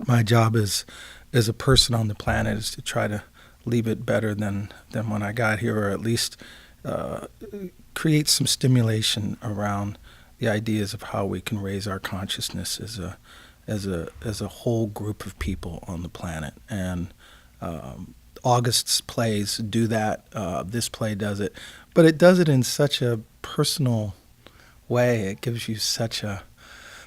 My job as a person on the planet is to try to leave it better than when I got here, or at least uh, create some stimulation around the ideas of how we can raise our consciousness as a whole group of people on the planet. And August's plays do that. This play does it, but it does it in such a personal way. It gives you such a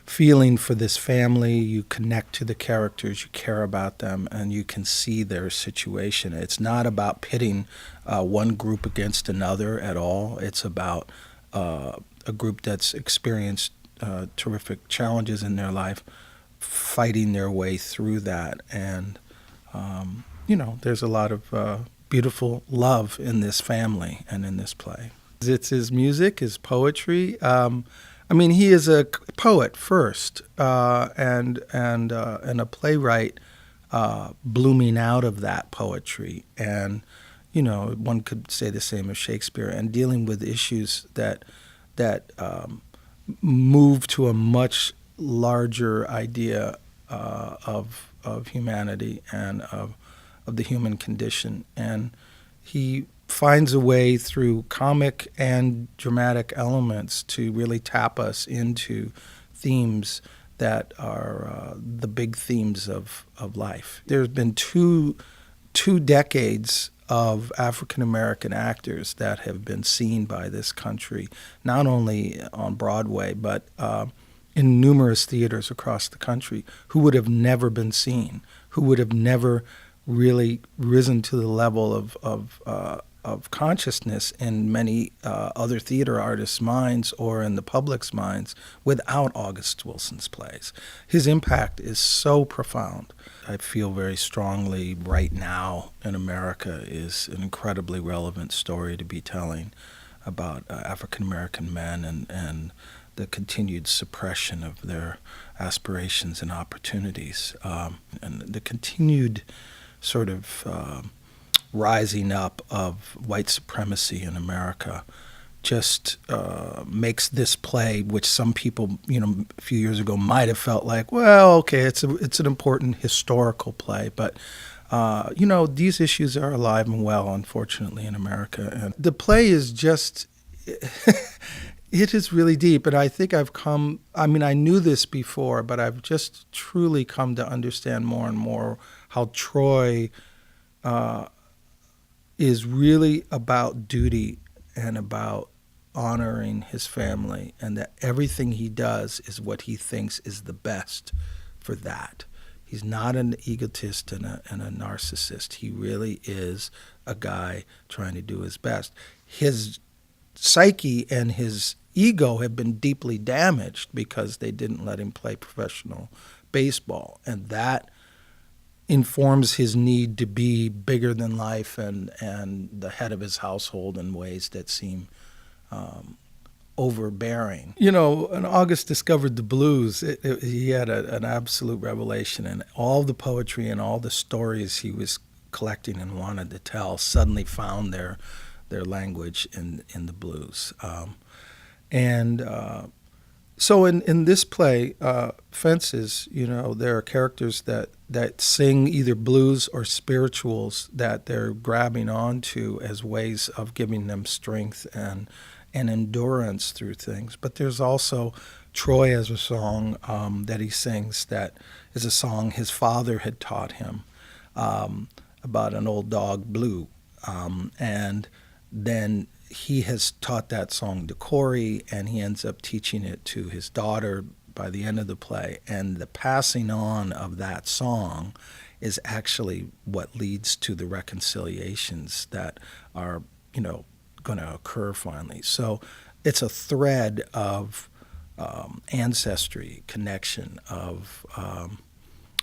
feeling for this family. You connect to the characters, you care about them, and you can see their situation. It's not about pitting one group against another at all. It's about a group that's experienced terrific challenges in their life, fighting their way through that. And, there's a lot of beautiful love in this family and in this play. It's his music, his poetry. He is a poet first, and a playwright blooming out of that poetry. And one could say the same of Shakespeare, and dealing with issues that move to a much larger idea of humanity and of the human condition. And he finds a way through comic and dramatic elements to really tap us into themes that are the big themes of life. There's been two decades of African American actors that have been seen by this country, not only on Broadway, but in numerous theaters across the country, who would have never been seen, who would have never really risen to the level of consciousness in many other theater artists' minds or in the public's minds without August Wilson's plays. His impact is so profound. I feel very strongly right now in America is an incredibly relevant story to be telling about African American men and the continued suppression of their aspirations and opportunities, and the continued sort of rising up of white supremacy in America just makes this play, which some people, a few years ago might have felt like, well, okay, it's an important historical play, but these issues are alive and well, unfortunately, in America. And the play is just, it is really deep. And I think I knew this before, but I've just truly come to understand more and more how Troy is really about duty and about honoring his family, and that everything he does is what he thinks is the best for that. He's not an egotist and a narcissist. He really is a guy trying to do his best. His psyche and his ego have been deeply damaged because they didn't let him play professional baseball, and that informs his need to be bigger than life and the head of his household in ways that seem overbearing. When August discovered the blues, he had an absolute revelation, and all the poetry and all the stories he was collecting and wanted to tell suddenly found their language in the blues. So in this play, Fences, there are characters that sing either blues or spirituals that they're grabbing onto as ways of giving them strength and endurance through things. But there's also Troy has a song that he sings that is a song his father had taught him about an old dog, Blue. And then he has taught that song to Corey, and he ends up teaching it to his daughter by the end of the play. And the passing on of that song is actually what leads to the reconciliations that are, going to occur finally. So it's a thread of ancestry, connection,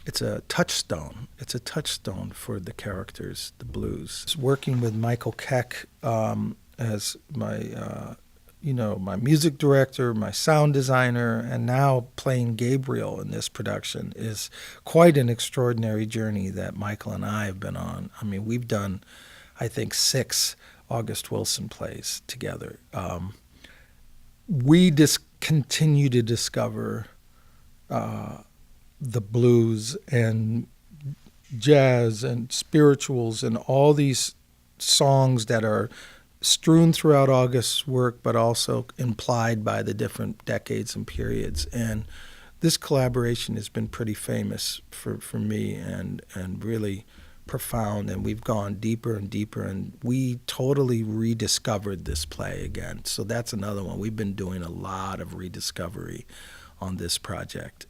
it's a touchstone. It's a touchstone for the characters, the blues. Working with Michael Keck as my, my music director, my sound designer, and now playing Gabriel in this production is quite an extraordinary journey that Michael and I have been on. We've done, I think, 6 August Wilson plays together. We just continue to discover the blues and jazz and spirituals and all these songs that are strewn throughout August's work, but also implied by the different decades and periods. And this collaboration has been pretty famous for me and really profound. And we've gone deeper and deeper, and we totally rediscovered this play again. So that's another one. We've been doing a lot of rediscovery on this project.